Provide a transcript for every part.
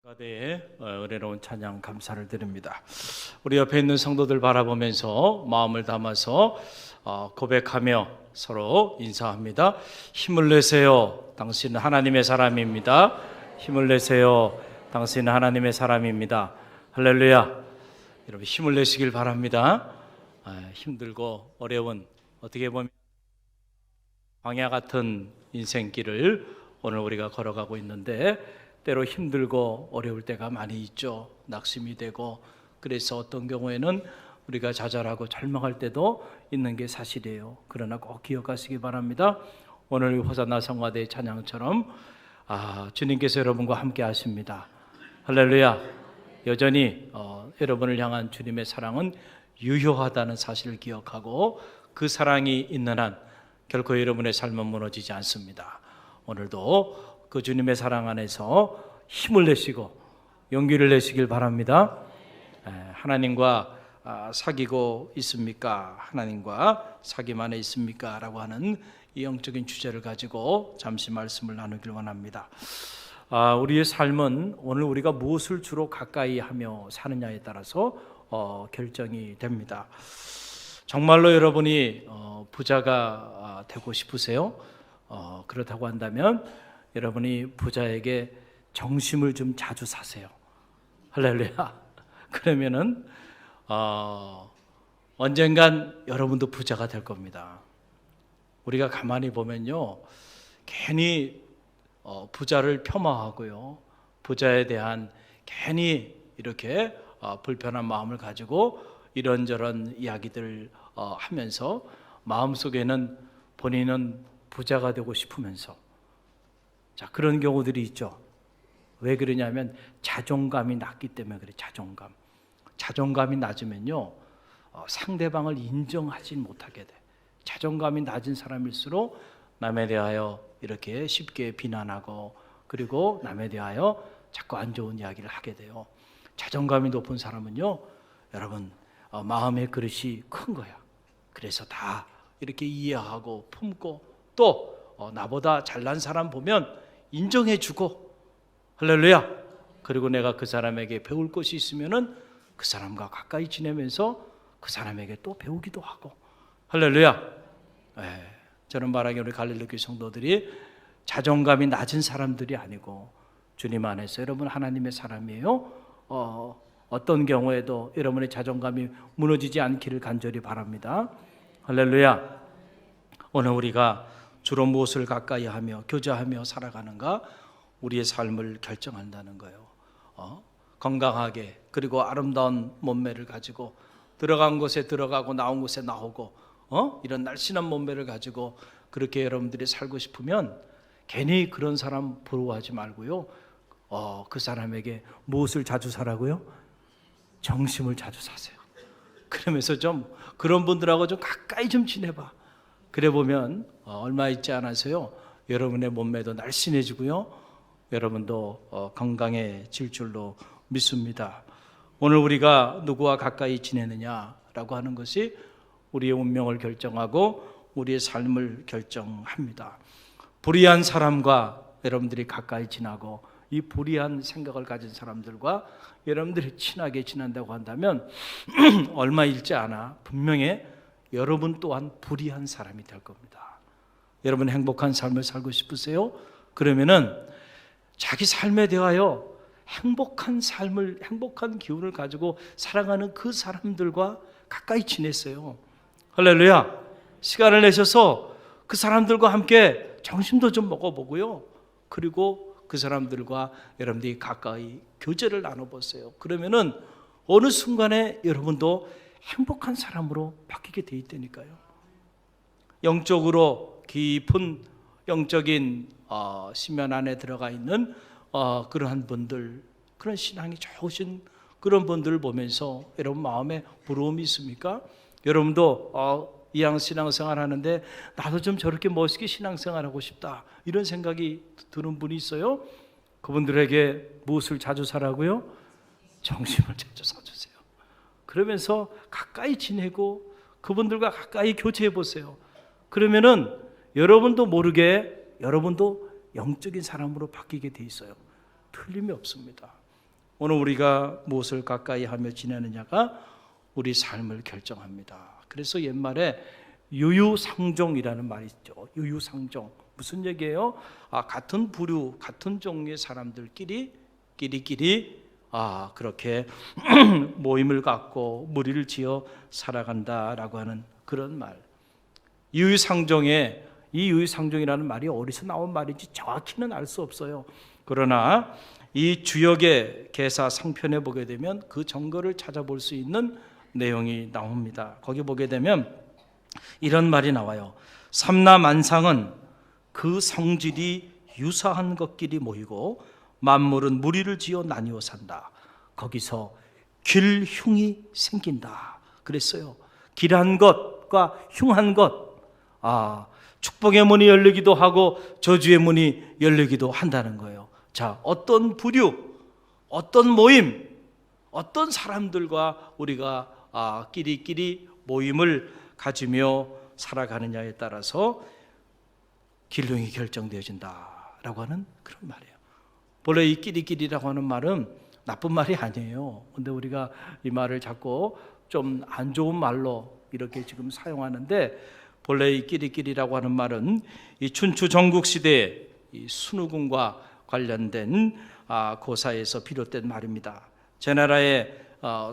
가대의 은혜로운 찬양 감사를 드립니다. 우리 옆에 있는 성도들 바라보면서 마음을 담아서 고백하며 서로 인사합니다. 힘을 내세요. 당신은 하나님의 사람입니다. 힘을 내세요. 당신은 하나님의 사람입니다. 할렐루야. 여러분 힘을 내시길 바랍니다. 힘들고 어려운 어떻게 보면 광야 같은 인생길을 오늘 우리가 걸어가고 있는데 때로 힘들고 어려울 때가 많이 있죠. 낙심이 되고 그래서 어떤 경우에는 우리가 좌절하고 절망할 때도 있는 게 사실이에요. 그러나 꼭 기억하시기 바랍니다. 오늘 호산나 성가대의 찬양처럼 주님께서 여러분과 함께 하십니다. 할렐루야. 여전히 여러분을 향한 주님의 사랑은 유효하다는 사실을 기억하고 그 사랑이 있는 한 결코 여러분의 삶은 무너지지 않습니다. 오늘도 그 주님의 사랑 안에서 힘을 내시고 용기를 내시길 바랍니다. 하나님과 사귀고 있습니까? 하나님과 사귐 안에 있습니까? 라고 하는 이 영적인 주제를 가지고 잠시 말씀을 나누길 원합니다. 우리의 삶은 오늘 우리가 무엇을 주로 가까이 하며 사느냐에 따라서 결정이 됩니다. 정말로 여러분이 부자가 되고 싶으세요? 그렇다고 한다면 여러분이 부자에게 정심을 좀 자주 사세요. 할렐루야. 그러면은 언젠간 여러분도 부자가 될 겁니다. 우리가 가만히 보면요, 괜히 부자를 폄하하고요, 부자에 대한 괜히 이렇게 불편한 마음을 가지고 이런저런 이야기들 하면서 마음속에는 본인은 부자가 되고 싶으면서 그런 경우들이 있죠. 왜 그러냐면 자존감이 낮기 때문에 그래. 자존감이 낮으면요, 상대방을 인정하지 못하게 돼. 자존감이 낮은 사람일수록 남에 대하여 이렇게 쉽게 비난하고 그리고 남에 대하여 자꾸 안 좋은 이야기를 하게 돼요. 자존감이 높은 사람은요, 여러분 마음의 그릇이 큰 거야. 그래서 다 이렇게 이해하고 품고 또 나보다 잘난 사람 보면 인정해주고, 할렐루야. 그리고 내가 그 사람에게 배울 것이 있으면은 그 사람과 가까이 지내면서 그 사람에게 또 배우기도 하고, 할렐루야. 저는 말하기 우리 갈릴리교회 성도들이 자존감이 낮은 사람들이 아니고 주님 안에서 여러분 하나님의 사람이에요. 어떤 경우에도 여러분의 자존감이 무너지지 않기를 간절히 바랍니다. 할렐루야. 오늘 우리가 주로 무엇을 가까이 하며 교제하며 살아가는가, 우리의 삶을 결정한다는 거예요. 건강하게 그리고 아름다운 몸매를 가지고 들어간 곳에 들어가고 나온 곳에 나오고 이런 날씬한 몸매를 가지고 그렇게 여러분들이 살고 싶으면 괜히 그런 사람 부러워하지 말고요, 그 사람에게 무엇을 자주 사라고요? 정심을 자주 사세요. 그러면서 좀 그런 분들하고 좀 가까이 좀 지내봐. 그래 보면 얼마 있지 않아서요, 여러분의 몸매도 날씬해지고요, 여러분도 건강해질 줄로 믿습니다. 오늘 우리가 누구와 가까이 지내느냐라고 하는 것이 우리의 운명을 결정하고 우리의 삶을 결정합니다. 불의한 사람과 여러분들이 가까이 지나고 이 불의한 생각을 가진 사람들과 여러분들이 친하게 지낸다고 한다면 얼마 있지 않아 분명히 여러분 또한 불의한 사람이 될 겁니다. 여러분 행복한 삶을 살고 싶으세요? 그러면은 자기 삶에 대하여 행복한 삶을, 행복한 기운을 가지고 살아가는 그 사람들과 가까이 지내세요. 할렐루야. 시간을 내셔서 그 사람들과 함께 점심도 좀 먹어보고요, 그리고 그 사람들과 여러분들이 가까이 교제를 나눠보세요. 그러면은 어느 순간에 여러분도 행복한 사람으로 바뀌게 돼 있다니까요. 영적으로 깊은 영적인 심연 안에 들어가 있는 그러한 분들, 그런 신앙이 좋으신 그런 분들을 보면서 여러분 마음에 부러움이 있습니까? 여러분도 이왕 신앙생활 하는데 나도 좀 저렇게 멋있게 신앙생활하고 싶다, 이런 생각이 드는 분이 있어요? 그분들에게 무엇을 자주 사라고요? 정심을 자주 사주세요. 그러면서 가까이 지내고 그분들과 가까이 교제해 보세요. 그러면은 여러분도 모르게 여러분도 영적인 사람으로 바뀌게 돼 있어요. 틀림이 없습니다. 오늘 우리가 무엇을 가까이 하며 지내느냐가 우리 삶을 결정합니다. 그래서 옛말에 유유상종이라는 말이 있죠. 유유상종. 무슨 얘기예요? 같은 부류, 같은 종류의 사람들끼리 그렇게 모임을 갖고 무리를 지어 살아간다라고 하는 그런 말. 유유상종에 이 유유상종이라는 말이 어디서 나온 말인지 정확히는 알 수 없어요. 그러나 이 주역의 계사 상편에 보게 되면 그 증거를 찾아볼 수 있는 내용이 나옵니다. 거기 보게 되면 이런 말이 나와요. 삼라만상은 그 성질이 유사한 것끼리 모이고 만물은 무리를 지어 나뉘어 산다. 거기서 길흉이 생긴다 그랬어요. 길한 것과 흉한 것, 축복의 문이 열리기도 하고 저주의 문이 열리기도 한다는 거예요. 자, 어떤 부류, 어떤 모임, 어떤 사람들과 우리가 끼리끼리 모임을 가지며 살아가느냐에 따라서 길흉이 결정되어진다라고 하는 그런 말이에요. 원래 이 끼리끼리라고 하는 말은 나쁜 말이 아니에요. 근데 우리가 이 말을 자꾸 좀 안 좋은 말로 이렇게 지금 사용하는데, 본래 이 끼리끼리라고 하는 말은 이 춘추 전국 시대에 이 순우군과 관련된 고사에서 비롯된 말입니다. 제 나라의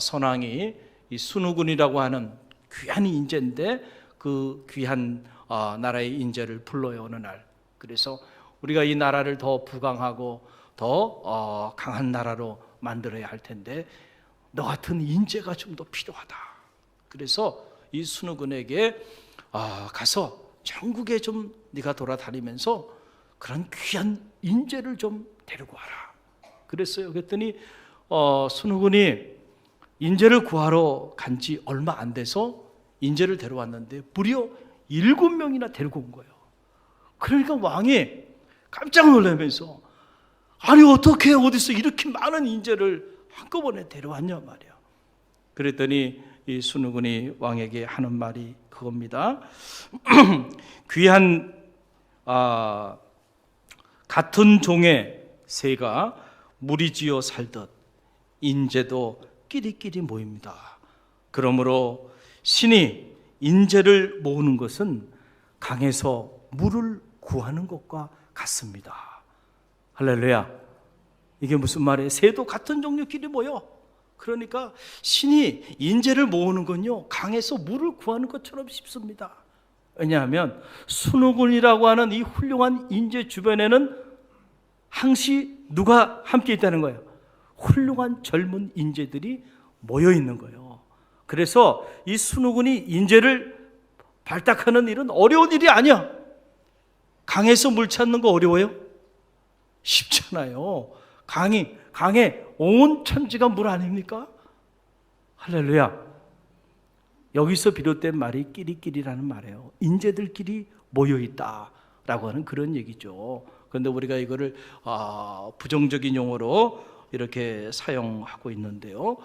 선왕이 이 순우군이라고 하는 귀한 인재인데 그 귀한 나라의 인재를 불러요, 어느 날. 그래서 우리가 이 나라를 더 부강하고 더 강한 나라로 만들어야 할 텐데 너 같은 인재가 좀 더 필요하다. 그래서 이 순우군에게 가서 전국에 좀 네가 돌아다니면서 그런 귀한 인재를 좀 데리고 와라. 그랬어요. 그랬더니 순우군이 인재를 구하러 간 지 얼마 안 돼서 인재를 데려왔는데 무려 7명이나 데리고 온 거예요. 그러니까 왕이 깜짝 놀라면서 아니 어떻게 어디서 이렇게 많은 인재를 한꺼번에 데려왔냐 말이야. 그랬더니 이 순우군이 왕에게 하는 말이 그겁니다. 귀한 같은 종의 새가 무리지어 살듯 인재도 끼리끼리 모입니다. 그러므로 신이 인재를 모으는 것은 강에서 물을 구하는 것과 같습니다. 할렐루야. 이게 무슨 말이에요? 새도 같은 종류끼리 모여. 그러니까 신이 인재를 모으는 건요, 강에서 물을 구하는 것처럼 쉽습니다. 왜냐하면 순우군이라고 하는 이 훌륭한 인재 주변에는 항시 누가 함께 있다는 거예요? 훌륭한 젊은 인재들이 모여 있는 거예요. 그래서 이 순우군이 인재를 발탁하는 일은 어려운 일이 아니야. 강에서 물 찾는 거 어려워요? 쉽잖아요. 강에 온 천지가 물 아닙니까? 할렐루야. 여기서 비롯된 말이 끼리끼리라는 말이에요. 인재들끼리 모여있다라고 하는 그런 얘기죠. 그런데 우리가 이거를 부정적인 용어로 이렇게 사용하고 있는데요.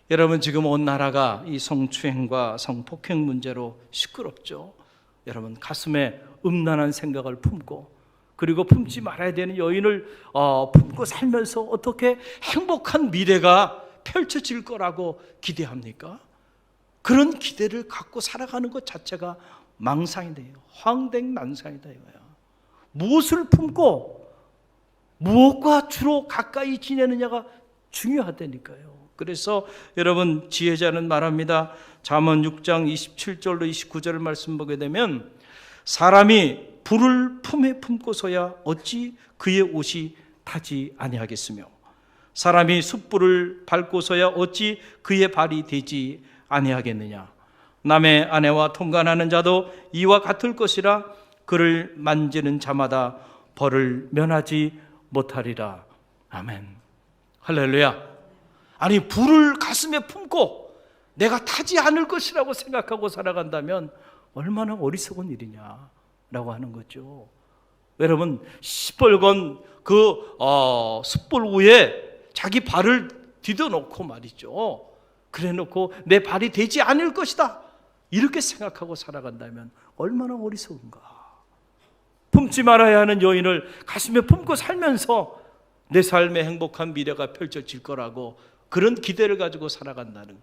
여러분, 지금 온 나라가 이 성추행과 성폭행 문제로 시끄럽죠. 여러분, 가슴에 음란한 생각을 품고, 그리고 품지 말아야 되는 여인을 품고 살면서 어떻게 행복한 미래가 펼쳐질 거라고 기대합니까? 그런 기대를 갖고 살아가는 것 자체가 망상이다. 황댕망상이다 이거야. 무엇을 품고 무엇과 주로 가까이 지내느냐가 중요하다니까요. 그래서 여러분, 지혜자는 말합니다. 잠언 6장 27절로 29절을 말씀 보게 되면 사람이 불을 품에 품고서야 어찌 그의 옷이 타지 아니하겠으며 사람이 숯불을 밟고서야 어찌 그의 발이 되지 아니하겠느냐. 남의 아내와 통관하는 자도 이와 같을 것이라 그를 만지는 자마다 벌을 면하지 못하리라. 아멘. 할렐루야. 아니, 불을 가슴에 품고 내가 타지 않을 것이라고 생각하고 살아간다면 얼마나 어리석은 일이냐라고 하는 거죠. 여러분, 시뻘건 그 숯불 위에 자기 발을 디뎌놓고 말이죠. 그래놓고 내 발이 되지 않을 것이다 이렇게 생각하고 살아간다면 얼마나 어리석은가. 품지 말아야 하는 여인을 가슴에 품고 살면서 내 삶의 행복한 미래가 펼쳐질 거라고 그런 기대를 가지고 살아간다는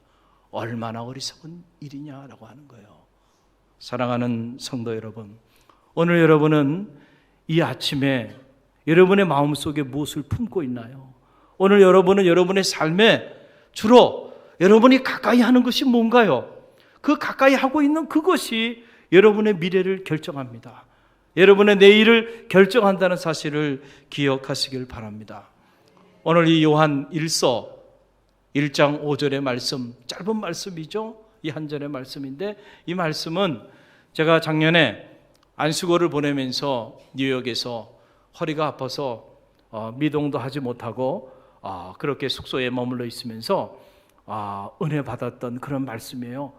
얼마나 어리석은 일이냐라고 하는 거예요. 사랑하는 성도 여러분, 오늘 여러분은 이 아침에 여러분의 마음속에 무엇을 품고 있나요? 오늘 여러분은 여러분의 삶에 주로 여러분이 가까이 하는 것이 뭔가요? 그 가까이 하고 있는 그것이 여러분의 미래를 결정합니다. 여러분의 내일을 결정한다는 사실을 기억하시길 바랍니다. 오늘 이 요한 1서 1장 5절의 말씀, 짧은 말씀이죠. 이 한 절의 말씀인데, 이 말씀은 제가 작년에 안수고를 보내면서 뉴욕에서 허리가 아파서 미동도 하지 못하고 그렇게 숙소에 머물러 있으면서 은혜 받았던 그런 말씀이에요.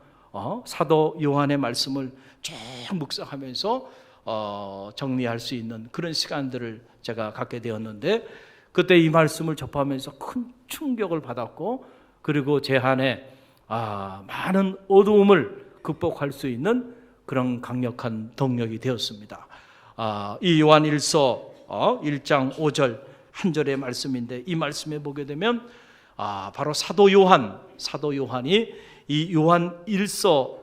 사도 요한의 말씀을 쭉 묵상하면서 정리할 수 있는 그런 시간들을 제가 갖게 되었는데, 그때 이 말씀을 접하면서 큰 충격을 받았고, 그리고 제 안에 많은 어두움을 극복할 수 있는 그런 강력한動力이 되었습니다. 이 요한 1서 1장 5절 한 절의 말씀인데, 이 말씀에 보게 되면 바로 사도 요한이 이 요한 1서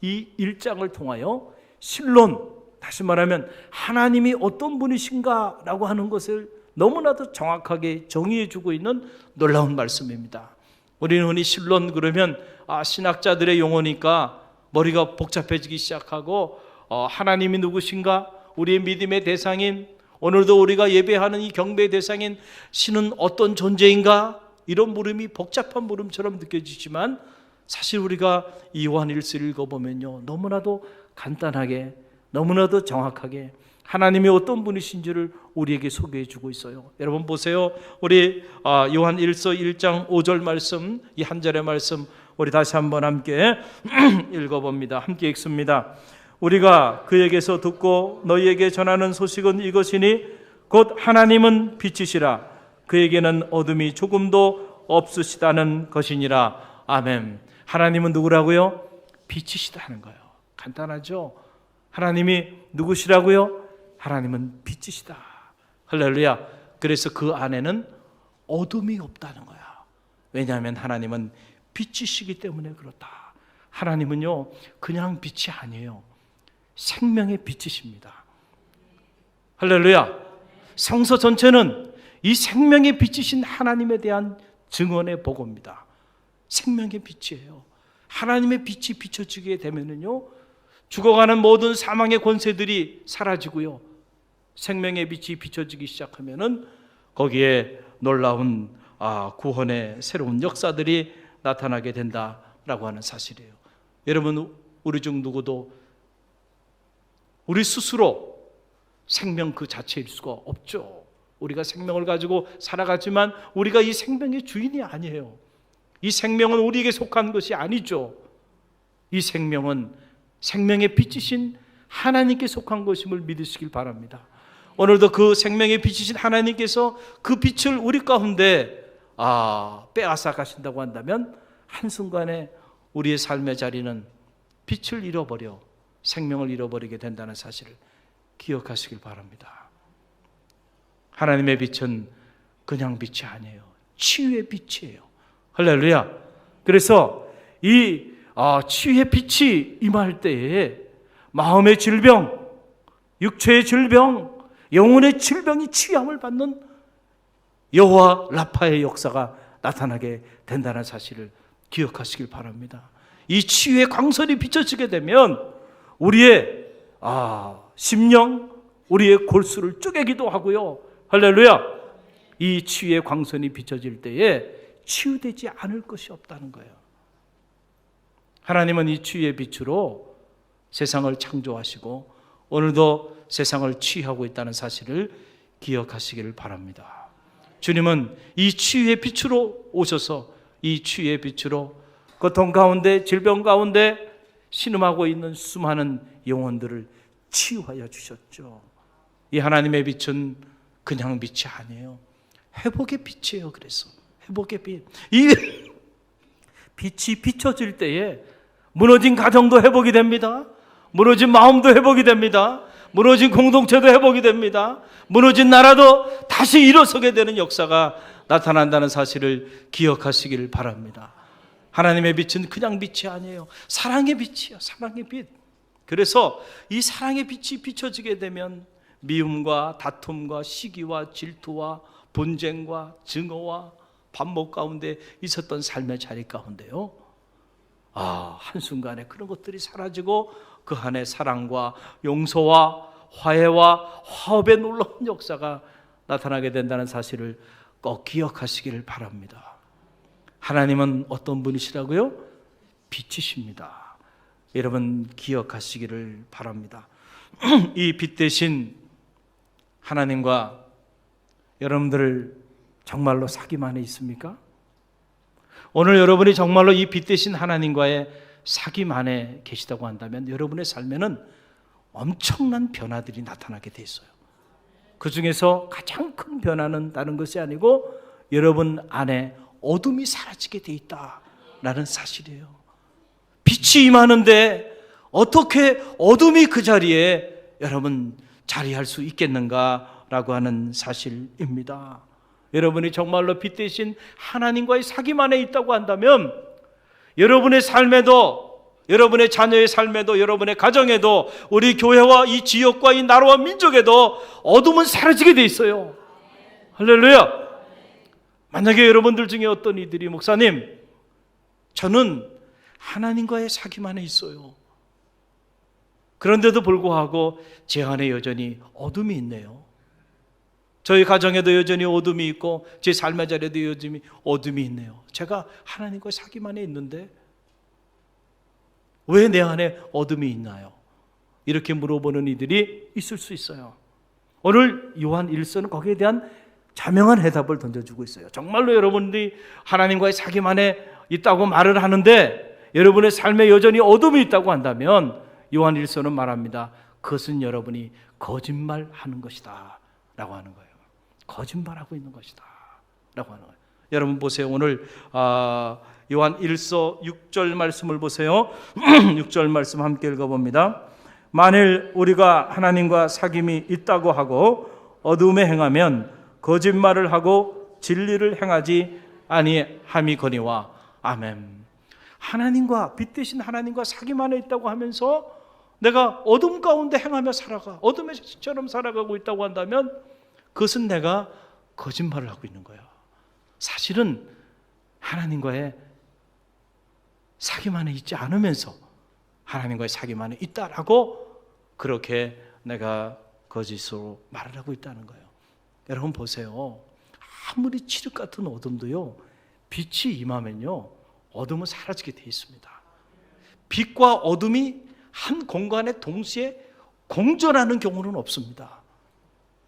이 1장을 통하여 실론, 다시 말하면 하나님이 어떤 분이신가라고 하는 것을 너무나도 정확하게 정의해 주고 있는 놀라운 말씀입니다. 우리는 흔히 실론 그러면 신학자들의 용어니까 머리가 복잡해지기 시작하고 하나님이 누구신가? 우리의 믿음의 대상인, 오늘도 우리가 예배하는 이 경배의 대상인 신은 어떤 존재인가? 이런 물음이 복잡한 물음처럼 느껴지지만, 사실 우리가 이 요한 1서를 읽어보면요, 너무나도 간단하게, 너무나도 정확하게 하나님이 어떤 분이신지를 우리에게 소개해 주고 있어요. 여러분 보세요. 우리 요한 1서 1장 5절 말씀, 이 한 절의 말씀 우리 다시 한번 함께 읽어봅니다. 함께 읽습니다. 우리가 그에게서 듣고 너희에게 전하는 소식은 이것이니 곧 하나님은 빛이시라 그에게는 어둠이 조금도 없으시다는 것이니라. 아멘. 하나님은 누구라고요? 빛이시다는 거예요. 간단하죠? 하나님이 누구시라고요? 하나님은 빛이시다. 할렐루야. 그래서 그 안에는 어둠이 없다는 거야. 왜냐하면 하나님은 빛이시기 때문에 그렇다. 하나님은요, 그냥 빛이 아니에요. 생명의 빛이십니다. 할렐루야. 성서 전체는 이 생명의 빛이신 하나님에 대한 증언의 보고입니다. 생명의 빛이에요. 하나님의 빛이 비춰지게 되면은요, 죽어가는 모든 사망의 권세들이 사라지고요, 생명의 빛이 비춰지기 시작하면은 거기에 놀라운 구원의 새로운 역사들이 나타나게 된다라고 하는 사실이에요. 여러분, 우리 중 누구도 우리 스스로 생명 그 자체일 수가 없죠. 우리가 생명을 가지고 살아가지만 우리가 이 생명의 주인이 아니에요. 이 생명은 우리에게 속한 것이 아니죠. 이 생명은 생명의 빛이신 하나님께 속한 것임을 믿으시길 바랍니다. 오늘도 그 생명의 빛이신 하나님께서 그 빛을 우리 가운데 빼앗아 가신다고 한다면 한순간에 우리의 삶의 자리는 빛을 잃어버려 생명을 잃어버리게 된다는 사실을 기억하시길 바랍니다. 하나님의 빛은 그냥 빛이 아니에요. 치유의 빛이에요. 할렐루야. 그래서 이 치유의 빛이 임할 때에 마음의 질병, 육체의 질병, 영혼의 질병이 치유함을 받는 여호와 라파의 역사가 나타나게 된다는 사실을 기억하시길 바랍니다. 이 치유의 광선이 비춰지게 되면 우리의 심령, 우리의 골수를 쪼개기도 하고요. 할렐루야. 이 치유의 광선이 비춰질 때에 치유되지 않을 것이 없다는 거예요. 하나님은 이 치유의 빛으로 세상을 창조하시고 오늘도 세상을 치유하고 있다는 사실을 기억하시기를 바랍니다. 주님은 이 치유의 빛으로 오셔서 이 치유의 빛으로 고통 가운데, 질병 가운데 신음하고 있는 수많은 영혼들을 치유하여 주셨죠. 이 하나님의 빛은 그냥 빛이 아니에요. 회복의 빛이에요. 그래서 회복의 빛. 이 빛이 비춰질 때에 무너진 가정도 회복이 됩니다. 무너진 마음도 회복이 됩니다. 무너진 공동체도 회복이 됩니다. 무너진 나라도 다시 일어서게 되는 역사가 나타난다는 사실을 기억하시길 바랍니다. 하나님의 빛은 그냥 빛이 아니에요. 사랑의 빛이에요. 사랑의 빛. 그래서 이 사랑의 빛이 비춰지게 되면 미움과 다툼과 시기와 질투와 분쟁과 증오와 반목 가운데 있었던 삶의 자리 가운데요, 한순간에 그런 것들이 사라지고 그 안에 사랑과 용서와 화해와 화합의 놀라운 역사가 나타나게 된다는 사실을 꼭 기억하시기를 바랍니다. 하나님은 어떤 분이시라고요? 빛이십니다. 여러분 기억하시기를 바랍니다. 이 빛 대신 하나님과 여러분들 정말로 사귐 안에 있습니까? 오늘 여러분이 정말로 이 빛 대신 하나님과의 사귐 안에 계시다고 한다면 여러분의 삶에는 엄청난 변화들이 나타나게 돼 있어요. 그 중에서 가장 큰 변화는 다른 것이 아니고 여러분 안에 어둠이 사라지게 돼 있다라는 사실이에요. 빛이 임하는데 어떻게 어둠이 그 자리에 여러분 자리할 수 있겠는가라고 하는 사실입니다. 여러분이 정말로 빛 대신 하나님과의 사귐 안에 있다고 한다면 여러분의 삶에도, 여러분의 자녀의 삶에도, 여러분의 가정에도, 우리 교회와 이 지역과 이 나라와 민족에도 어둠은 사라지게 돼 있어요. 할렐루야. 만약에 여러분들 중에 어떤 이들이 목사님, 저는 하나님과의 사귐 안에 있어요. 그런데도 불구하고 제 안에 여전히 어둠이 있네요. 저희 가정에도 여전히 어둠이 있고 제 삶의 자리에도 여전히 어둠이 있네요. 제가 하나님과의 사귐 안에 있는데 왜 내 안에 어둠이 있나요? 이렇게 물어보는 이들이 있을 수 있어요. 오늘 요한 1서는 거기에 대한 자명한 해답을 던져주고 있어요. 정말로 여러분들이 하나님과의 사귐 안에 있다고 말을 하는데 여러분의 삶에 여전히 어둠이 있다고 한다면 요한 1서는 말합니다. 그것은 여러분이 거짓말하는 것이다 라고 하는 거예요. 거짓말하고 있는 것이다 라고 하는 거예요. 여러분 보세요. 오늘 요한 1서 6절 말씀을 보세요. 6절 말씀 함께 읽어봅니다. 만일 우리가 하나님과 사귐이 있다고 하고 어둠에 행하면 거짓말을 하고 진리를 행하지 아니함이거니와. 아멘. 하나님과, 빛 대신 하나님과 사귐 안에 있다고 하면서 내가 어둠 가운데 행하며 살아가, 어둠의 자식처럼 살아가고 있다고 한다면 그것은 내가 거짓말을 하고 있는 거예요. 사실은 하나님과의 사귐 안에 있지 않으면서 하나님과의 사귐 안에 있다라고 그렇게 내가 거짓으로 말을 하고 있다는 거예요. 여러분 보세요. 아무리 칠흑 같은 어둠도요, 빛이 임하면요 어둠은 사라지게 돼 있습니다. 빛과 어둠이 한 공간에 동시에 공존하는 경우는 없습니다.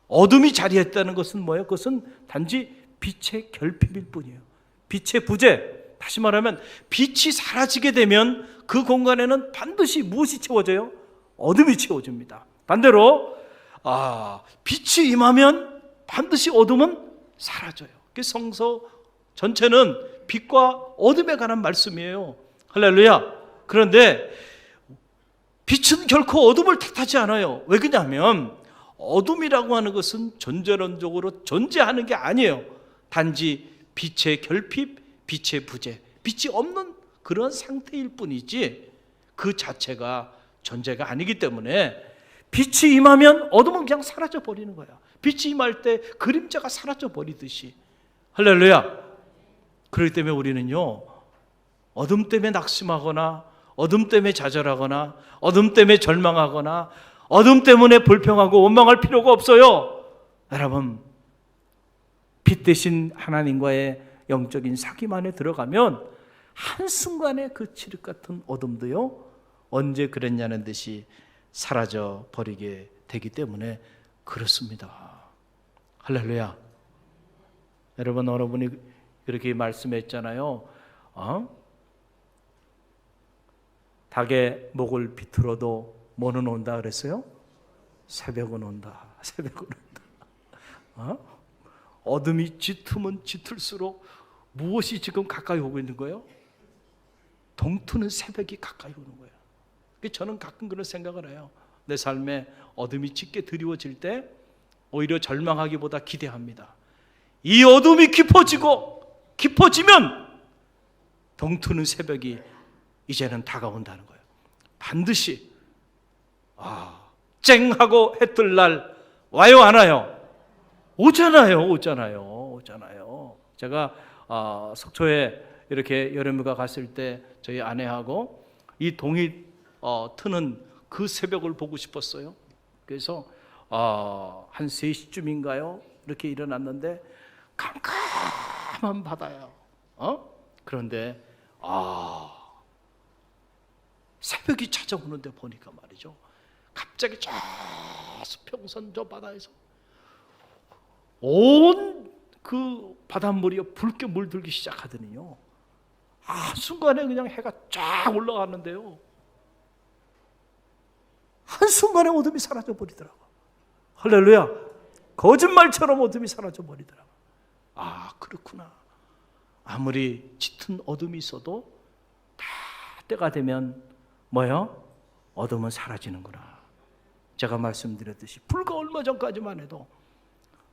어둠이 자리했다는 것은 뭐예요? 그것은 단지 빛의 결핍일 뿐이에요. 빛의 부재. 다시 말하면 빛이 사라지게 되면 그 공간에는 반드시 무엇이 채워져요? 어둠이 채워집니다. 반대로 빛이 임하면 반드시 어둠은 사라져요. 성서 전체는 빛과 어둠에 관한 말씀이에요. 할렐루야. 그런데 빛은 결코 어둠을 탓하지 않아요. 왜 그러냐면 어둠이라고 하는 것은 전제론적으로 존재하는 게 아니에요. 단지 빛의 결핍, 빛의 부재, 빛이 없는 그런 상태일 뿐이지 그 자체가 존재가 아니기 때문에 빛이 임하면 어둠은 그냥 사라져 버리는 거야. 빛이 임할 때 그림자가 사라져 버리듯이. 할렐루야. 그렇기 때문에 우리는요, 어둠 때문에 낙심하거나 어둠 때문에 좌절하거나 어둠 때문에 절망하거나 어둠 때문에 불평하고 원망할 필요가 없어요. 여러분, 빛 대신 하나님과의 영적인 사귐 안에 들어가면 한순간에 그 칠흑 같은 어둠도요, 언제 그랬냐는 듯이 사라져 버리게 되기 때문에 그렇습니다. 할렐루야. 여러분이 이렇게 말씀했잖아요. 닭의 목을 비틀어도 뭐는 온다 그랬어요? 새벽은 온다. 새벽은 온다. 어둠이 짙으면 짙을수록 무엇이 지금 가까이 오고 있는 거예요? 동트는 새벽이 가까이 오는 거예요. 저는 가끔 그런 생각을 해요. 내 삶에 어둠이 짙게 드리워질 때 오히려 절망하기보다 기대합니다. 이 어둠이 깊어지면 동트는 새벽이 이제는 다가온다는 거예요. 반드시 쨍하고 해 뜰 날 와요, 안 와요? 오잖아요. 제가 속초에 이렇게 여름휴가 갔을 때 저희 아내하고 이 동이 트는 그 새벽을 보고 싶었어요. 그래서 한 3시쯤인가요? 이렇게 일어났는데 깜깜한 바다예요. 그런데 새벽이 찾아오는데 보니까 말이죠, 갑자기 저 수평선 저 바다에서 온 그 바닷물이 붉게 물들기 시작하더니요, 한순간에 그냥 해가 쫙 올라갔는데요, 한순간에 어둠이 사라져버리더라고요. 할렐루야. 거짓말처럼 어둠이 사라져버리더라고요. 그렇구나. 아무리 짙은 어둠이 있어도 다 때가 되면 뭐요? 어둠은 사라지는구나. 제가 말씀드렸듯이 불과 얼마 전까지만 해도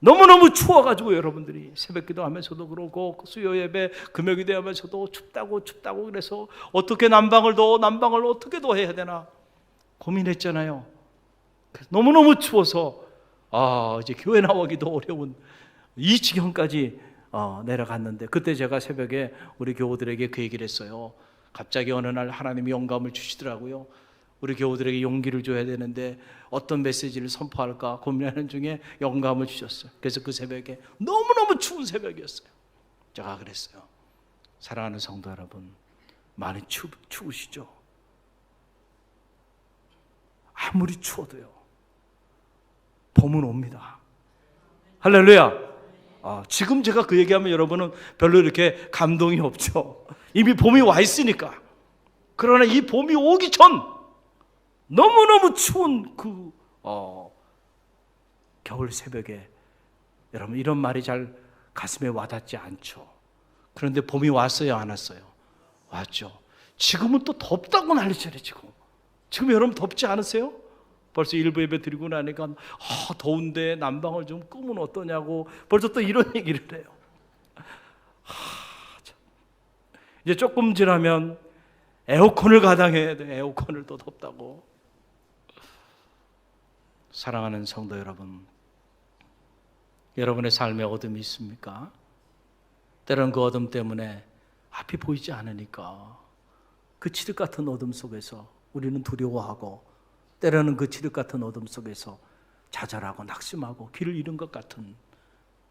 너무너무 추워가지고 여러분들이 새벽기도 하면서도 그러고 수요예배 금요기도 하면서도 춥다고 그래서 어떻게 난방을 어떻게 더 해야 되나 고민했잖아요. 너무너무 추워서 이제 교회 나오기도 어려운 이 지경까지 내려갔는데, 그때 제가 새벽에 우리 교우들에게 그 얘기를 했어요. 갑자기 어느 날 하나님이 영감을 주시더라고요. 우리 교우들에게 용기를 줘야 되는데 어떤 메시지를 선포할까 고민하는 중에 영감을 주셨어요. 그래서 그 새벽에 너무너무 추운 새벽이었어요. 제가 그랬어요. 사랑하는 성도 여러분, 많이 추우시죠? 아무리 추워도요, 봄은 옵니다. 할렐루야. 지금 제가 그 얘기하면 여러분은 별로 이렇게 감동이 없죠. 이미 봄이 와 있으니까. 그러나 이 봄이 오기 전 너무너무 추운 그 겨울 새벽에 여러분, 이런 말이 잘 가슴에 와닿지 않죠. 그런데 봄이 왔어요, 안 왔어요? 왔죠. 지금은 또 덥다고 난리쳐요. 지금 여러분 덥지 않으세요? 벌써 일부 예배 드리고 나니까 더운데 난방을 좀 끄면 어떠냐고 벌써 또 이런 얘기를 해요. 이제 조금 지나면 에어컨을 가당해야 돼. 에어컨을 또 덥다고. 사랑하는 성도 여러분, 여러분의 삶에 어둠이 있습니까? 때론 그 어둠 때문에 앞이 보이지 않으니까 그 칠흑 같은 어둠 속에서 우리는 두려워하고, 때로는 그 칠흑 같은 어둠 속에서 좌절하고 낙심하고 길을 잃은 것 같은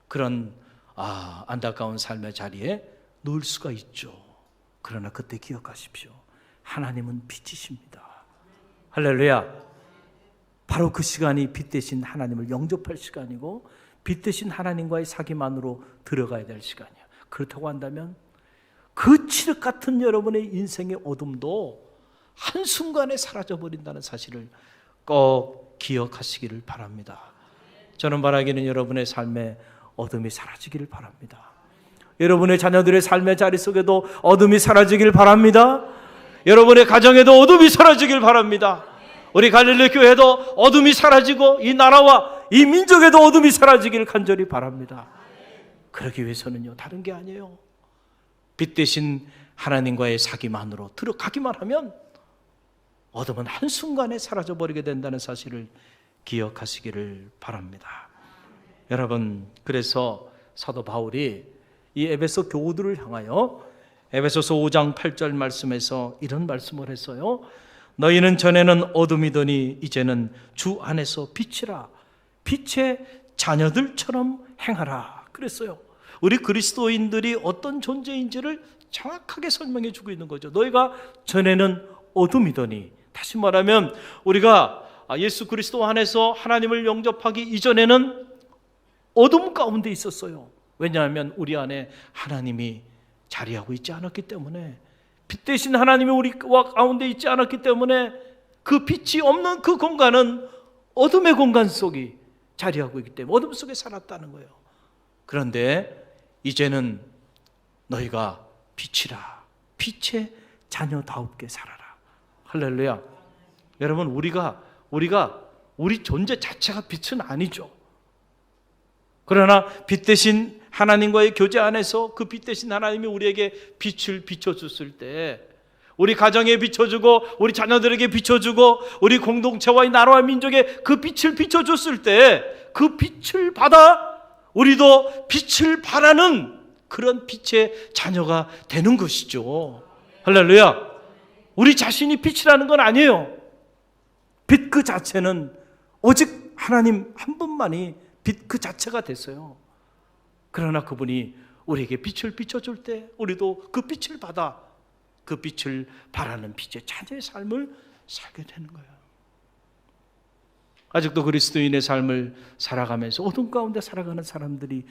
그런 안타까운 삶의 자리에 놓일 수가 있죠. 그러나 그때 기억하십시오. 하나님은 빛이십니다. 할렐루야. 바로 그 시간이 빛 대신 하나님을 영접할 시간이고, 빛 대신 하나님과의 사귐 안으로 들어가야 될 시간이야. 그렇다고 한다면 그 칠흑 같은 여러분의 인생의 어둠도 한순간에 사라져버린다는 사실을 꼭 기억하시기를 바랍니다. 저는 바라기는 여러분의 삶에 어둠이 사라지기를 바랍니다. 여러분의 자녀들의 삶의 자리 속에도 어둠이 사라지길 바랍니다. 여러분의 가정에도 어둠이 사라지길 바랍니다. 우리 갈릴리 교회도 어둠이 사라지고 이 나라와 이 민족에도 어둠이 사라지길 간절히 바랍니다. 그러기 위해서는요, 다른 게 아니에요. 빛 대신 하나님과의 사귐 안으로 들어가기만 하면 어둠은 한순간에 사라져버리게 된다는 사실을 기억하시기를 바랍니다. 여러분, 그래서 사도 바울이 이 에베소 교우들을 향하여 에베소서 5장 8절 말씀에서 이런 말씀을 했어요. 너희는 전에는 어둠이더니 이제는 주 안에서 빛이라. 빛의 자녀들처럼 행하라 그랬어요. 우리 그리스도인들이 어떤 존재인지를 정확하게 설명해 주고 있는 거죠. 너희가 전에는 어둠이더니, 다시 말하면 우리가 예수 그리스도 안에서 하나님을 영접하기 이전에는 어둠 가운데 있었어요. 왜냐하면 우리 안에 하나님이 자리하고 있지 않았기 때문에, 빛 대신 하나님이 우리와 가운데 있지 않았기 때문에 그 빛이 없는 그 공간은 어둠의 공간 속이 자리하고 있기 때문에 어둠 속에 살았다는 거예요. 그런데 이제는 너희가 빛이라. 빛의 자녀다웁게 살아라. 할렐루야. 여러분, 우리가 우리 존재 자체가 빛은 아니죠. 그러나 빛 대신 하나님과의 교제 안에서 그 빛 대신 하나님이 우리에게 빛을 비춰줬을 때, 우리 가정에 비춰주고 우리 자녀들에게 비춰주고 우리 공동체와 이 나라와 민족에 그 빛을 비춰줬을 때, 그 빛을 받아 우리도 빛을 발하는 그런 빛의 자녀가 되는 것이죠. 할렐루야. 우리 자신이 빛이라는 건 아니에요. 빛 그 자체는 오직 하나님 한 분만이 빛 그 자체가 됐어요. 그러나 그분이 우리에게 빛을 비춰줄 때 우리도 그 빛을 받아 그 빛을 바라는 빛의 자녀의 삶을 살게 되는 거예요. 아직도 그리스도인의 삶을 살아가면서 어둠 가운데 살아가는 사람들이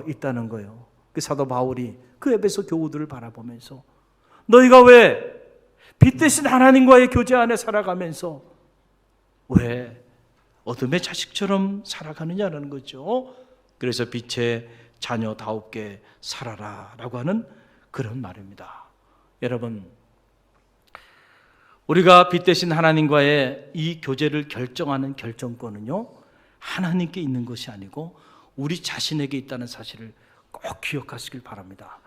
있다는 거예요. 그 사도 바울이 그 에베소 교우들을 바라보면서 너희가 왜 빛 대신 하나님과의 교제 안에 살아가면서 왜 어둠의 자식처럼 살아가느냐는 거죠. 그래서 빛의 자녀다웁게 살아라 라고 하는 그런 말입니다. 여러분, 우리가 빛 대신 하나님과의 이 교제를 결정하는 결정권은요, 하나님께 있는 것이 아니고 우리 자신에게 있다는 사실을 꼭 기억하시길 바랍니다.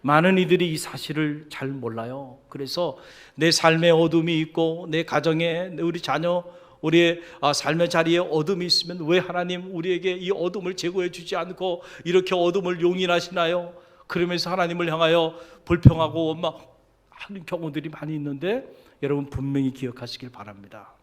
많은 이들이 이 사실을 잘 몰라요. 그래서 내 삶에 어둠이 있고 내 가정에 우리 자녀 우리의 삶의 자리에 어둠이 있으면 왜 하나님 우리에게 이 어둠을 제거해 주지 않고 이렇게 어둠을 용인하시나요? 그러면서 하나님을 향하여 불평하고 원망하는 경우들이 많이 있는데, 여러분 분명히 기억하시길 바랍니다.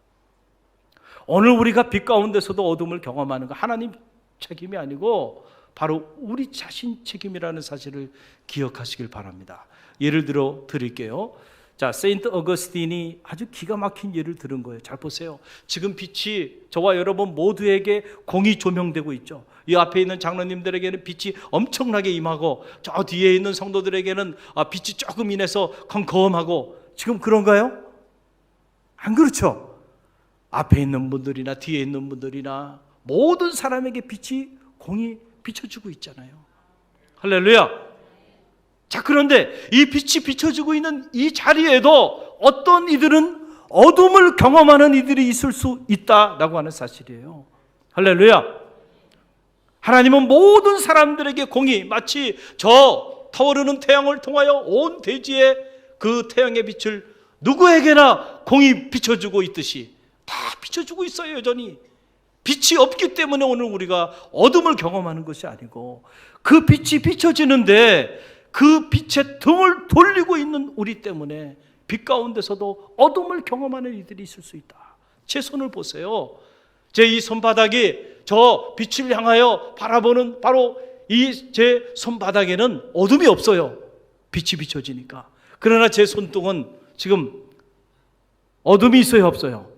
오늘 우리가 빛 가운데서도 어둠을 경험하는 거 하나님 책임이 아니고 바로 우리 자신 책임이라는 사실을 기억하시길 바랍니다. 예를 들어 드릴게요. 자, 세인트 어거스틴이 아주 기가 막힌 예를 들은 거예요. 잘 보세요. 지금 빛이 저와 여러분 모두에게 공이 조명되고 있죠. 이 앞에 있는 장로님들에게는 빛이 엄청나게 임하고 저 뒤에 있는 성도들에게는 빛이 조금 인해서 컴컴하고, 지금 그런가요? 안 그렇죠. 앞에 있는 분들이나 뒤에 있는 분들이나 모든 사람에게 공이 비춰주고 있잖아요. 할렐루야. 자, 그런데 이 빛이 비춰주고 있는 이 자리에도 어떤 이들은 어둠을 경험하는 이들이 있을 수 있다라고 하는 사실이에요. 할렐루야. 하나님은 모든 사람들에게 공이 마치 저 타오르는 태양을 통하여 온 대지에 그 태양의 빛을 누구에게나 공이 비춰주고 있듯이 다 비춰주고 있어요. 여전히 빛이 없기 때문에 오늘 우리가 어둠을 경험하는 것이 아니고, 그 빛이 비춰지는데 그 빛에 등을 돌리고 있는 우리 때문에 빛 가운데서도 어둠을 경험하는 이들이 있을 수 있다. 제 손을 보세요. 제 이 손바닥이 저 빛을 향하여 바라보는 바로 이 제 손바닥에는 어둠이 없어요. 빛이 비춰지니까. 그러나 제 손등은 지금 어둠이 있어요, 없어요?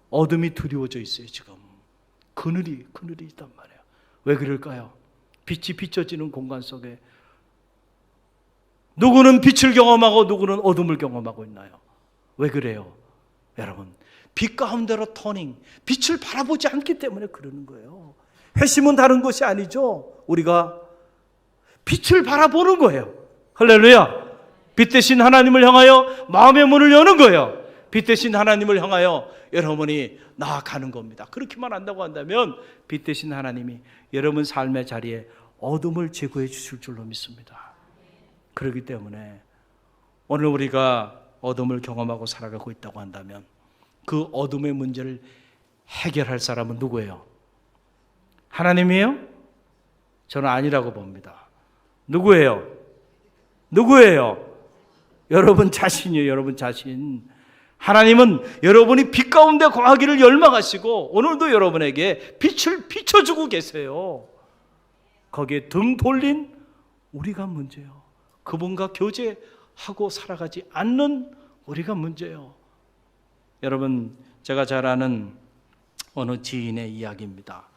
어둠이 드리워져 있어요. 지금 그늘이 있단 말이에요. 왜 그럴까요? 빛이 비춰지는 공간 속에 누구는 빛을 경험하고 누구는 어둠을 경험하고 있나요? 왜 그래요? 여러분, 빛 가운데로 빛을 바라보지 않기 때문에 그러는 거예요. 회심은 다른 것이 아니죠. 우리가 빛을 바라보는 거예요. 할렐루야. 빛 대신 하나님을 향하여 마음의 문을 여는 거예요. 빛 대신 하나님을 향하여 여러분이 나아가는 겁니다. 그렇게만 한다고 한다면 빛 대신 하나님이 여러분 삶의 자리에 어둠을 제거해 주실 줄로 믿습니다. 그렇기 때문에 오늘 우리가 어둠을 경험하고 살아가고 있다고 한다면 그 어둠의 문제를 해결할 사람은 누구예요? 하나님이에요? 저는 아니라고 봅니다. 누구예요? 여러분 자신이에요. 여러분 자신. 하나님은 여러분이 빛 가운데 거하기를 열망하시고 오늘도 여러분에게 빛을 비춰주고 계세요. 거기에 등 돌린 우리가 문제예요. 그분과 교제하고 살아가지 않는 우리가 문제예요. 여러분, 제가 잘 아는 어느 지인의 이야기입니다.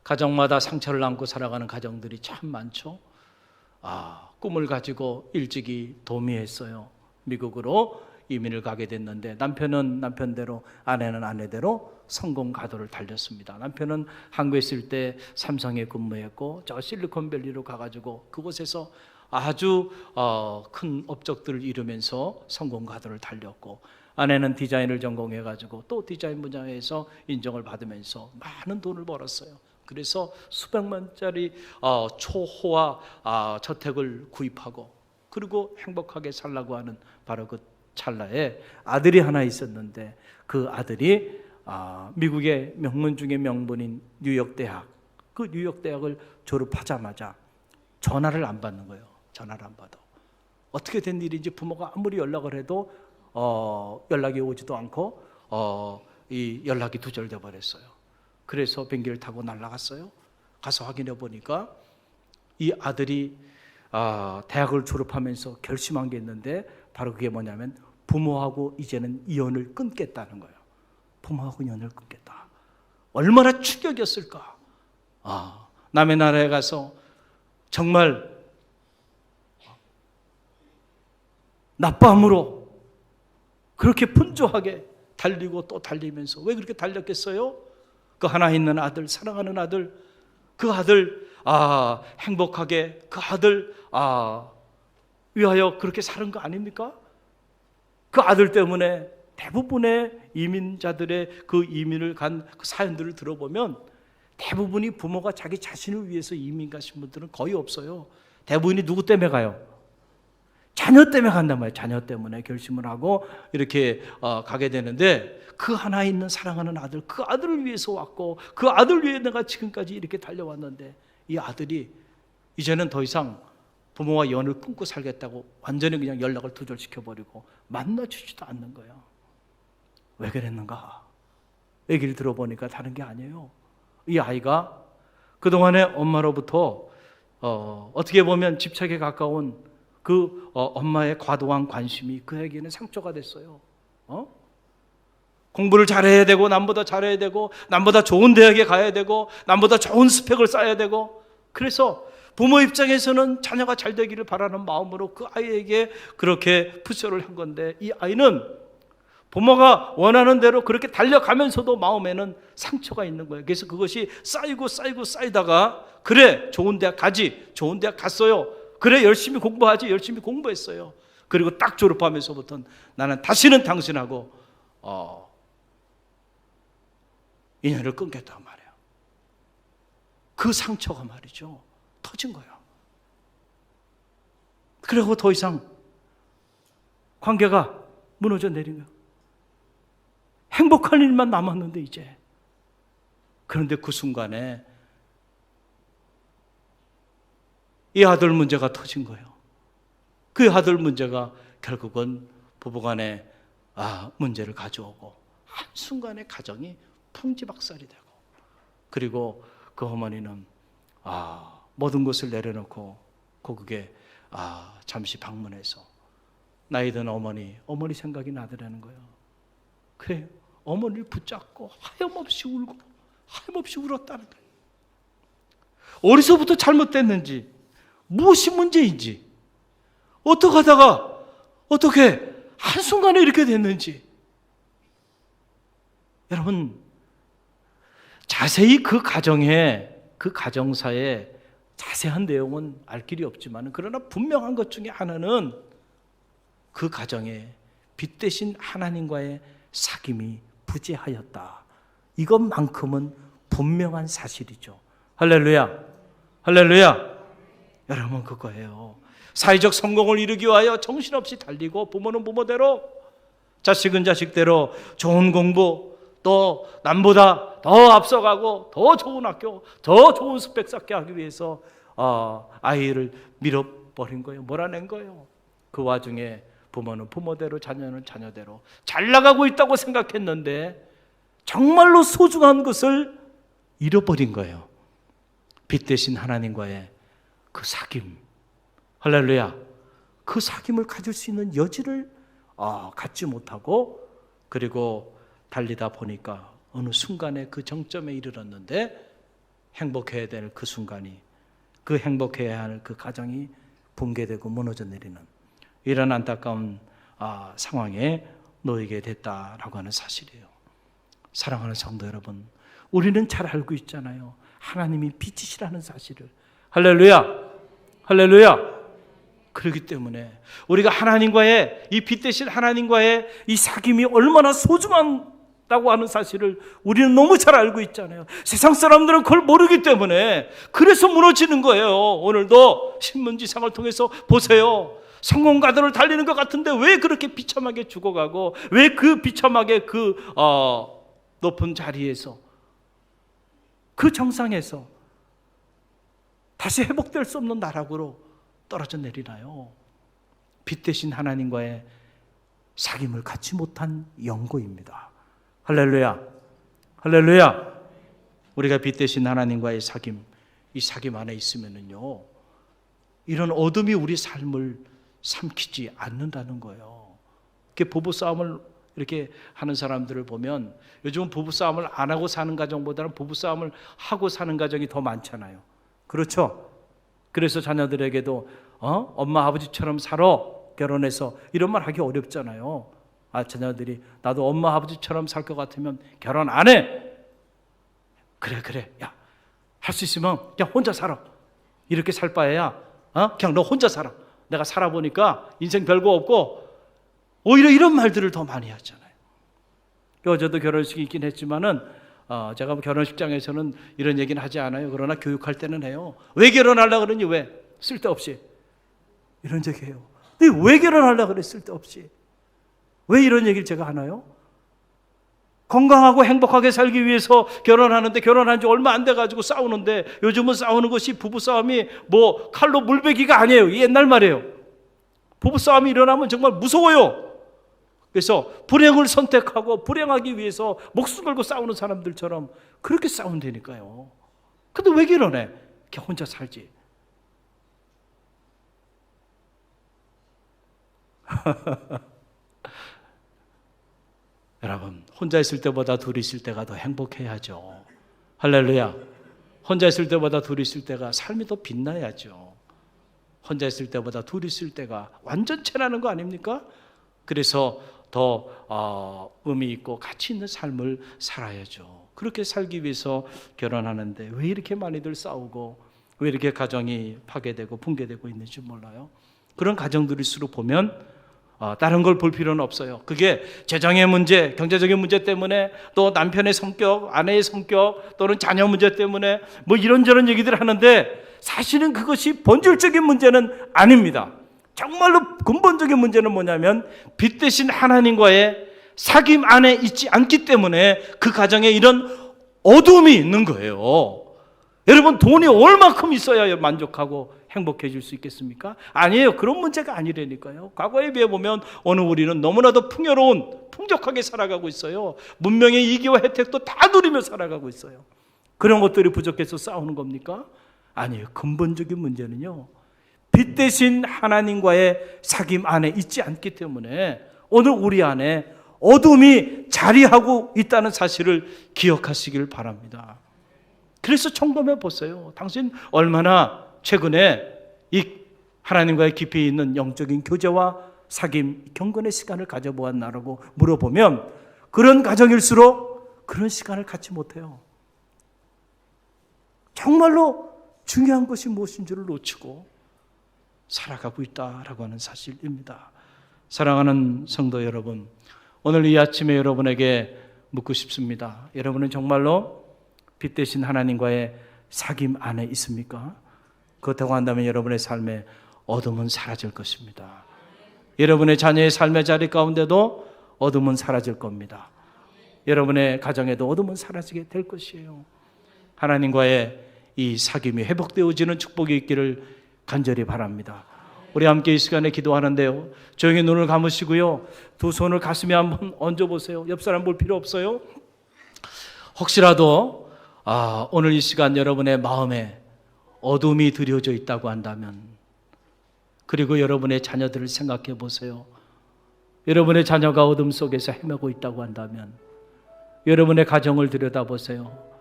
가정마다 상처를 안고 살아가는 가정들이 참 많죠. 꿈을 가지고 일찍이 도미했어요. 미국으로 이민을 가게 됐는데 남편은 남편대로, 아내는 아내대로 성공 가도를 달렸습니다. 남편은 한국에 있을 때 삼성에 근무했고 저 실리콘밸리로 가가지고 그곳에서 아주 큰 업적들을 이루면서 성공 가도를 달렸고, 아내는 디자인을 전공해가지고 또 디자인 분야에서 인정을 받으면서 많은 돈을 벌었어요. 그래서 수백만짜리 초호화 저택을 구입하고 그리고 행복하게 살라고 하는 바로 그 찰나에 아들이 하나 있었는데 그 아들이 미국의 명문 중의 명문인 뉴욕 대학, 그 뉴욕 대학을 졸업하자마자 전화를 안 받는 거예요. 전화를 안 받아. 어떻게 된 일인지 부모가 아무리 연락을 해도 연락이 오지도 않고 이 연락이 두절돼 버렸어요. 그래서 비행기를 타고 날아갔어요. 가서 확인해 보니까 이 아들이 대학을 졸업하면서 결심한 게 있는데 바로 그게 뭐냐면 부모하고 이제는 이혼을 끊겠다는 거예요. 부모하고 이혼을 끊겠다. 얼마나 충격이었을까. 남의 나라에 가서 정말 낮밤으로 그렇게 분주하게 달리고 또 달리면서 왜 그렇게 달렸겠어요? 그 하나 있는 아들, 사랑하는 아들, 그 아들 행복하게 그 아들 위하여 그렇게 사는 거 아닙니까? 그 아들 때문에 대부분의 이민자들의 그 이민을 간 그 사연들을 들어보면 대부분이 부모가 자기 자신을 위해서 이민 가신 분들은 거의 없어요. 대부분이 누구 때문에 가요? 자녀 때문에 간단 말이에요. 자녀 때문에 결심을 하고 이렇게 가게 되는데 그 하나 있는 사랑하는 아들, 그 아들을 위해서 왔고 그 아들 위해 내가 지금까지 이렇게 달려왔는데 이 아들이 이제는 더 이상 부모와 연을 끊고 살겠다고 완전히 그냥 연락을 두절시켜버리고 만나주지도 않는 거예요. 왜 그랬는가? 얘기를 들어보니까 다른 게 아니에요. 이 아이가 그동안에 엄마로부터 어떻게 보면 집착에 가까운 그 엄마의 과도한 관심이 그에게는 상처가 됐어요. 공부를 잘해야 되고 남보다 잘해야 되고 남보다 좋은 대학에 가야 되고 남보다 좋은 스펙을 쌓아야 되고 그래서 부모 입장에서는 자녀가 잘 되기를 바라는 마음으로 그 아이에게 그렇게 푸셔를 한 건데 이 아이는 부모가 원하는 대로 그렇게 달려가면서도 마음에는 상처가 있는 거예요. 그래서 그것이 쌓이고 쌓이다가 그래 좋은 대학 가지, 좋은 대학 갔어요. 그래 열심히 공부하지, 열심히 공부했어요. 그리고 딱 졸업하면서부터는 나는 다시는 당신하고 인연을 끊겠단 말이에요. 그 상처가 말이죠 터진 거예요. 그리고 더 이상 관계가 무너져 내린 거예요. 행복한 일만 남았는데 이제. 그런데 그 순간에 이 아들 문제가 터진 거예요. 그 아들 문제가 결국은 부부간에 문제를 가져오고 한순간에 가정이 풍지박살이 되고 그리고 그 어머니는 모든 것을 내려놓고 고국에 잠시 방문해서 나이든 어머니 생각이 나더라는 거예요. 그래 어머니를 붙잡고 하염없이 울고 하염없이 울었다는 거예요. 어디서부터 잘못됐는지 무엇이 문제인지 어떻게 하다가 어떻게 한순간에 이렇게 됐는지 여러분 자세히 그 가정사의 자세한 내용은 알 길이 없지만 그러나 분명한 것 중에 하나는 그 가정에 빛 대신 하나님과의 사귐이 부재하였다. 이것만큼은 분명한 사실이죠. 할렐루야. 할렐루야. 여러분 그거예요. 사회적 성공을 이루기 위하여 정신없이 달리고 부모는 부모대로 자식은 자식대로 좋은 공부 또 남보다 더 앞서가고 더 좋은 학교 더 좋은 스펙 쌓게 하기 위해서 아이를 밀어버린 거예요. 몰아낸 거예요. 그 와중에 부모는 부모대로 자녀는 자녀대로 잘 나가고 있다고 생각했는데 정말로 소중한 것을 잃어버린 거예요. 빛 대신 하나님과의 그 사귐. 할렐루야. 그 사귐을 가질 수 있는 여지를 갖지 못하고 그리고 달리다 보니까 어느 순간에 그 정점에 이르렀는데 행복해야 될 그 순간이 그 행복해야 할 그 가정이 붕괴되고 무너져 내리는 이런 안타까운 상황에 놓이게 됐다라고 하는 사실이에요. 사랑하는 성도 여러분, 우리는 잘 알고 있잖아요. 하나님이 빛이시라는 사실을. 할렐루야. 할렐루야. 그렇기 때문에 우리가 하나님과의 이 빛 대신 하나님과의 이 사귐이 얼마나 소중하다고 하는 사실을 우리는 너무 잘 알고 있잖아요. 세상 사람들은 그걸 모르기 때문에 그래서 무너지는 거예요. 오늘도 신문지상을 통해서 보세요. 성공가들을 달리는 것 같은데 왜 그렇게 비참하게 죽어가고 왜 그 비참하게 그 높은 자리에서 그 정상에서 다시 회복될 수 없는 나락으로 떨어져 내리나요? 빛 대신 하나님과의 사귐을 갖지 못한 영고입니다. 할렐루야, 할렐루야. 우리가 빛 대신 하나님과의 사귐, 이 사귐 안에 있으면은요, 이런 어둠이 우리 삶을 삼키지 않는다는 거예요. 이렇게 부부 싸움을 이렇게 하는 사람들을 보면 요즘은 부부 싸움을 안 하고 사는 가정보다는 부부 싸움을 하고 사는 가정이 더 많잖아요. 그렇죠? 그래서 자녀들에게도 엄마 아버지처럼 살아, 결혼해서 이런 말 하기 어렵잖아요. 자녀들이 나도 엄마 아버지처럼 살 것 같으면 결혼 안 해. 그래 야, 할 수 있으면 그냥 혼자 살아. 이렇게 살 바에야 그냥 너 혼자 살아. 내가 살아보니까 인생 별거 없고, 오히려 이런 말들을 더 많이 하잖아요. 어제도 결혼식이 있긴 했지만은 제가 결혼식장에서는 이런 얘기는 하지 않아요. 그러나 교육할 때는 해요. 왜 결혼하려고 그러니? 왜? 쓸데없이. 이런 얘기 해요. 근데 왜 결혼하려고 그래? 쓸데없이. 왜 이런 얘기를 제가 하나요? 건강하고 행복하게 살기 위해서 결혼하는데 결혼한 지 얼마 안 돼가지고 싸우는데, 요즘은 싸우는 것이 부부싸움이 뭐 칼로 물베기가 아니에요. 옛날 말이에요. 부부싸움이 일어나면 정말 무서워요. 그래서 불행을 선택하고 불행하기 위해서 목숨 걸고 싸우는 사람들처럼 그렇게 싸운다니까요. 근데 왜 결혼해? 그냥 혼자 살지. 여러분, 혼자 있을 때보다 둘이 있을 때가 더 행복해야죠. 할렐루야. 혼자 있을 때보다 둘이 있을 때가 삶이 더 빛나야죠. 혼자 있을 때보다 둘이 있을 때가 완전체라는 거 아닙니까? 그래서 더 의미 있고 가치 있는 삶을 살아야죠. 그렇게 살기 위해서 결혼하는데 왜 이렇게 많이들 싸우고 왜 이렇게 가정이 파괴되고 붕괴되고 있는지 몰라요. 그런 가정들일수록 보면 다른 걸 볼 필요는 없어요. 그게 재정의 문제, 경제적인 문제 때문에, 또 남편의 성격, 아내의 성격, 또는 자녀 문제 때문에 뭐 이런저런 얘기들 하는데, 사실은 그것이 본질적인 문제는 아닙니다. 정말로 근본적인 문제는 뭐냐면 빛 대신 하나님과의 사귐 안에 있지 않기 때문에 그 가정에 이런 어둠이 있는 거예요. 여러분, 돈이 얼마큼 있어야 만족하고 행복해질 수 있겠습니까? 아니에요. 그런 문제가 아니라니까요. 과거에 비해 보면 오늘 우리는 너무나도 풍요로운, 풍족하게 살아가고 있어요. 문명의 이기와 혜택도 다 누리며 살아가고 있어요. 그런 것들이 부족해서 싸우는 겁니까? 아니에요. 근본적인 문제는요, 빛 대신 하나님과의 사귐 안에 있지 않기 때문에 오늘 우리 안에 어둠이 자리하고 있다는 사실을 기억하시길 바랍니다. 그래서 점검해 보세요. 당신 얼마나 최근에 이 하나님과의 깊이 있는 영적인 교제와 사귐, 경건의 시간을 가져보았나라고 물어보면, 그런 가정일수록 그런 시간을 갖지 못해요. 정말로 중요한 것이 무엇인지를 놓치고 살아가고 있다라고 하는 사실입니다. 사랑하는 성도 여러분, 오늘 이 아침에 여러분에게 묻고 싶습니다. 여러분은 정말로 빛 대신 하나님과의 사귐 안에 있습니까? 그렇다고 한다면 여러분의 삶에 어둠은 사라질 것입니다. 여러분의 자녀의 삶의 자리 가운데도 어둠은 사라질 겁니다. 여러분의 가정에도 어둠은 사라지게 될 것이에요. 하나님과의 이 사귐이 회복되어지는 축복이 있기를 간절히 바랍니다. 우리 함께 이 시간에 기도하는데요, 조용히 눈을 감으시고요, 두 손을 가슴에 한번 얹어보세요. 옆 사람 볼 필요 없어요. 혹시라도 오늘 이 시간 여러분의 마음에 어둠이 드려져 있다고 한다면, 그리고 여러분의 자녀들을 생각해 보세요. 여러분의 자녀가 어둠 속에서 헤매고 있다고 한다면 여러분의 가정을 들여다보세요.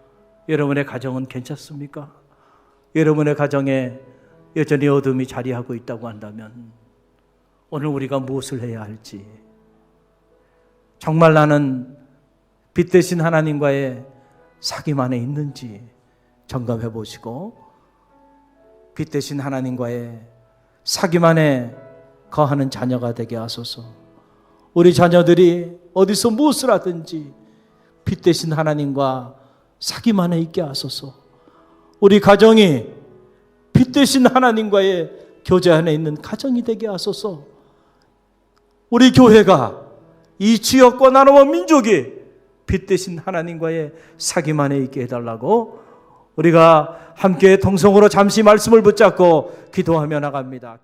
여러분의 가정은 괜찮습니까? 여러분의 가정에 여전히 어둠이 자리하고 있다고 한다면 오늘 우리가 무엇을 해야 할지, 정말 나는 빛 대신 하나님과의 사귐 안에 있는지 점검해 보시고, 빛 대신 하나님과의 사기만에 거하는 자녀가 되게 하소서. 우리 자녀들이 어디서 무엇을 하든지 빛 대신 하나님과 사기만에 있게 하소서. 우리 가정이 빛 대신 하나님과의 교제 안에 있는 가정이 되게 하소서. 우리 교회가 이 지역과 나라와 민족이 빛 대신 하나님과의 사귐 안에 있게 해달라고 우리가 함께 동성으로 잠시 말씀을 붙잡고 기도하며 나갑니다.